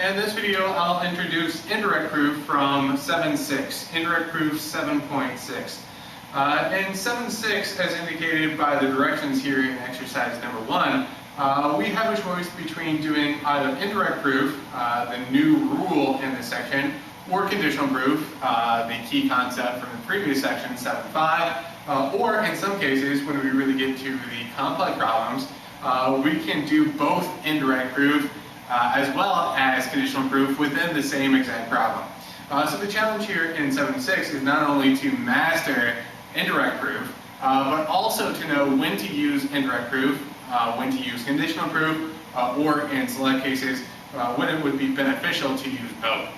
In this video, I'll introduce indirect proof from 7.6, indirect proof 7.6. In 7.6, as indicated by the directions here in exercise number 1, we have a choice between doing either indirect proof, the new rule in this section, or conditional proof, the key concept from the previous section, 7.5, or in some cases, when we really get to the complex problems, we can do both indirect proof as well as conditional proof within the same exact problem. So the challenge here in 7.6 is not only to master indirect proof, but also to know when to use indirect proof, when to use conditional proof, or in select cases, when it would be beneficial to use both.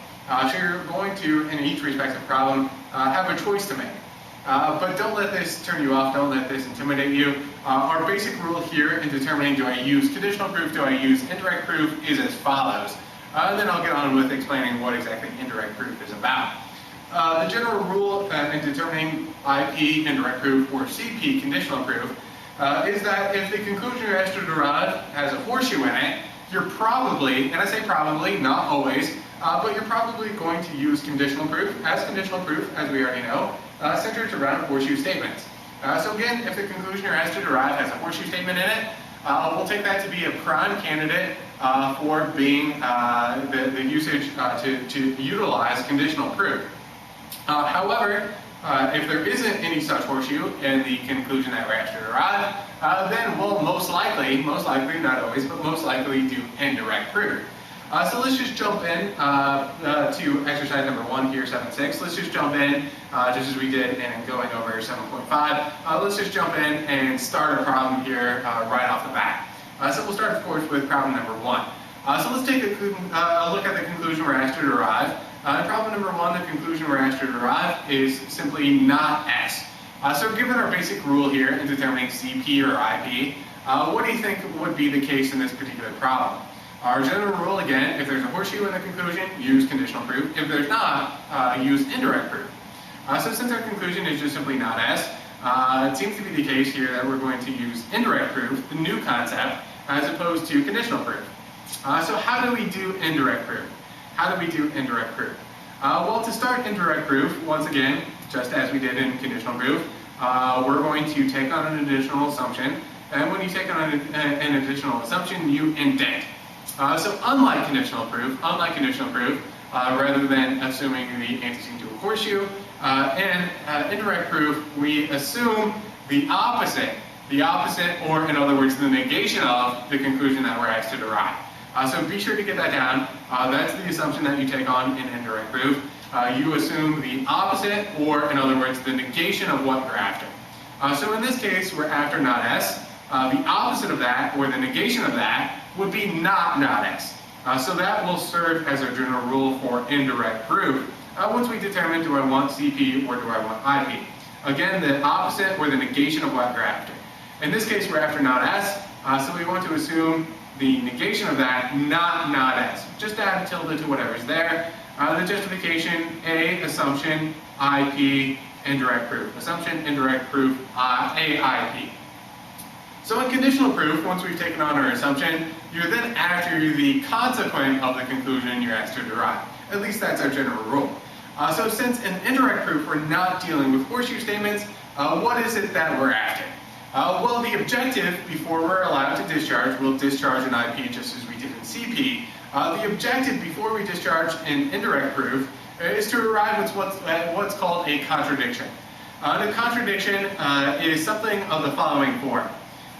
So you're going to, in each respective problem, have a choice to make. But don't let this turn you off, don't let this intimidate you. Our basic rule here in determining do I use conditional proof, do I use indirect proof, is as follows. Then I'll get on with explaining what exactly indirect proof is about. The general rule in determining IP, indirect proof, or CP, conditional proof, is that if the conclusion you're asked to derive has a horseshoe in it, you're probably, and I say probably, not always, but you're probably going to use conditional proof, as we already know, centered around horseshoe statements. So again, if the conclusion you're asked to derive has a horseshoe statement in it, we'll take that to be a prime candidate for being the usage to utilize conditional proof. However, if there isn't any such horseshoe in the conclusion that we're asked to derive, then we'll most likely, not always, but most likely do indirect proof. So let's just jump in to exercise number 1 here, 7.6. Let's just jump in, just as we did in going over 7.5. Let's just jump in and start a problem here right off the bat. So we'll start, of course, with problem number 1. So let's take a look at the conclusion we're asked to derive. In problem number 1, the conclusion we're asked to derive is simply not S. So given our basic rule here in determining CP or IP, what do you think would be the case in this particular problem? Our general rule, again, if there's a horseshoe in the conclusion, use conditional proof. If there's not, use indirect proof. So since our conclusion is just simply not S, it seems to be the case here that we're going to use indirect proof, the new concept, as opposed to conditional proof. So how do we do indirect proof? Well, to start indirect proof, once again, just as we did in conditional proof, we're going to take on an additional assumption. And when you take on an additional assumption, you indent. So unlike conditional proof, rather than assuming the antecedent to a horseshoe, in indirect proof, we assume the opposite, or in other words, the negation of the conclusion that we're asked to derive. So be sure to get that down. That's the assumption that you take on in indirect proof. You assume the opposite, or in other words, the negation of what you're after. So in this case, we're after not S. The opposite of that, or the negation of that, would be not S. So that will serve as our general rule for indirect proof. Once we determine, do I want CP or do I want IP? Again, the opposite or the negation of what we're after. In this case, we're after not S, so we want to assume the negation of that, not S. Just add a tilde to whatever's there. The justification, A, assumption, IP, indirect proof. Assumption, indirect proof, IP. So in conditional proof, once we've taken on our assumption, you're then after the consequent of the conclusion you're asked to derive. At least that's our general rule. So since in indirect proof we're not dealing with horseshoe statements, what is it that we're after? Well, the objective before we're allowed to discharge, we'll discharge an IP just as we did in CP. The objective before we discharge in indirect proof is to arrive at what's called a contradiction. A contradiction is something of the following form.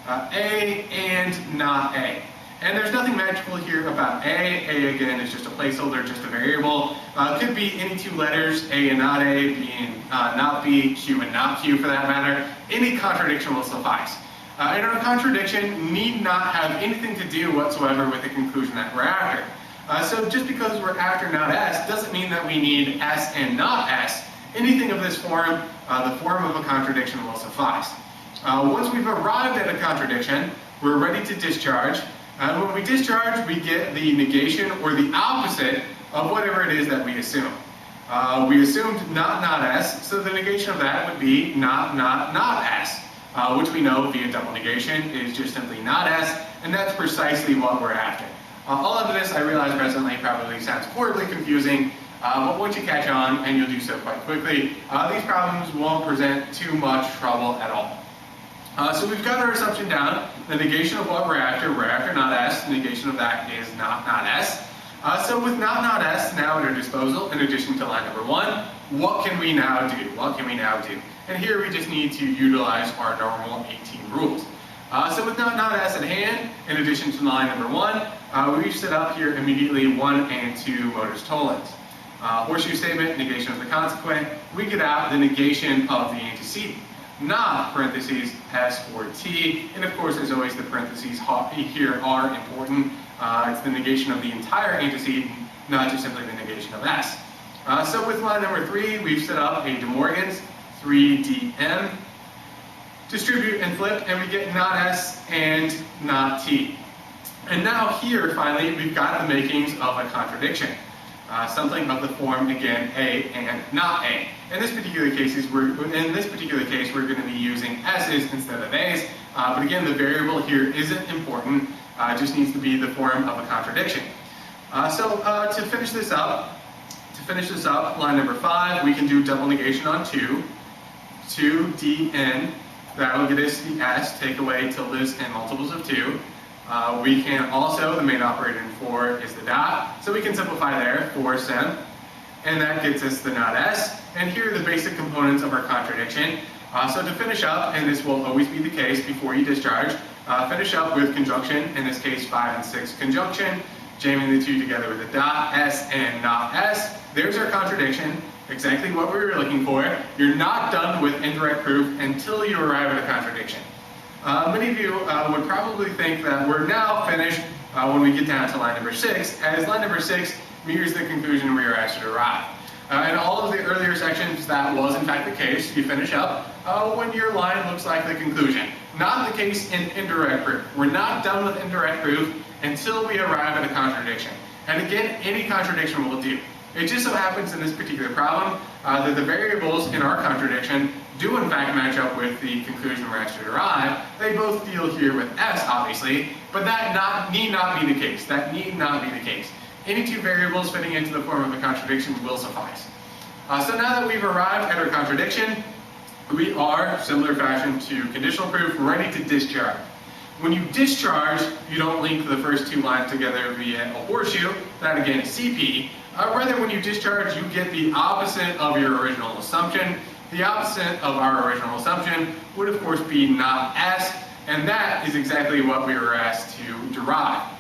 A and not A. And there's nothing magical here about A. A, again, is just a placeholder, just a variable. Could be any two letters, A and not A, B and not B, Q and not Q for that matter. Any contradiction will suffice. And our contradiction need not have anything to do whatsoever with the conclusion that we're after. So just because we're after not S doesn't mean that we need S and not S. Anything of this form, the form of a contradiction will suffice. Once we've arrived at a contradiction, we're ready to discharge. And when we discharge, we get the negation or the opposite of whatever it is that we assume. We assumed not S, so the negation of that would be not S, which we know via double negation is just simply not S, and that's precisely what we're after. All of this, I realize presently, probably sounds horribly confusing, but once you catch on, and you'll do so quite quickly, these problems won't present too much trouble at all. So we've got our assumption down. The negation of what we're after not S. The negation of that is not S. So with not S now at our disposal, in addition to line number 1, what can we now do? And here we just need to utilize our normal 18 rules. So with not S at hand, in addition to line number 1, we've set up here immediately 1 and 2 Motors tollings. Horseshoe statement, negation of the consequent. We get out the negation of the antecedent. Not parentheses S or T, and of course, as always, the parentheses here are important. It's the negation of the entire antecedent, not just simply the negation of S. So with line number 3, we've set up a De Morgan's 3DM, distribute and flip, and we get not S and not T. And now here, finally, we've got the makings of a contradiction. Something of the form, again, A and not A. In this particular case, we're going to be using S's instead of A's. But again, the variable here isn't important. It just needs to be the form of a contradiction. So to finish this up, line number 5, we can do double negation on 2. 2dn, that will get us the S, take away tildes and multiples of 2. We can also, the main operator in 4 is the dot, so we can simplify there, 4 sem, and that gets us the not S. And here are the basic components of our contradiction. So to finish up, and this will always be the case before you discharge, finish up with conjunction, in this case 5 and 6 conjunction, jamming the 2 together with a dot, S and not S. There's our contradiction, exactly what we were looking for. You're not done with indirect proof until you arrive at a contradiction. Many of you would probably think that we're now finished when we get down to line number 6, as line number 6 mirrors the conclusion we were asked to derive. In all of the earlier sections, that was in fact the case. You finish up when your line looks like the conclusion. Not the case in indirect proof. We're not done with indirect proof until we arrive at a contradiction. And again, any contradiction will do. It just so happens in this particular problem that the variables in our contradiction do in fact match up with the conclusion we're asked to derive. They both deal here with S, obviously, but that need not be the case. Any two variables fitting into the form of a contradiction will suffice. So now that we've arrived at our contradiction, we are, similar fashion to conditional proof, ready to discharge. When you discharge, you don't link the first 2 lines together via a horseshoe. That again is CP. Rather, when you discharge, you get the opposite of your original assumption. The opposite of our original assumption would, of course, be not S, and that is exactly what we were asked to derive.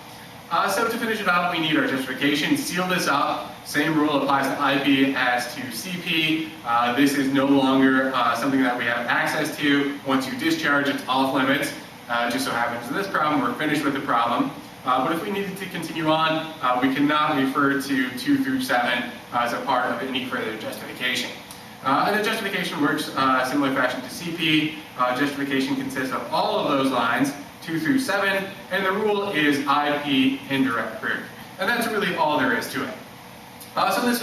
So to finish it up, we need our justification. Seal this up. Same rule applies to IP as to CP. This is no longer something that we have access to. Once you discharge, it's off limits. Just so happens in this problem, we're finished with the problem. But if we needed to continue on, we cannot refer to 2 through 7 as a part of any further justification. And the justification works similar fashion to CP. Justification consists of all of those lines, 2 through 7, and the rule is IP indirect proof. And that's really all there is to it. So in this video,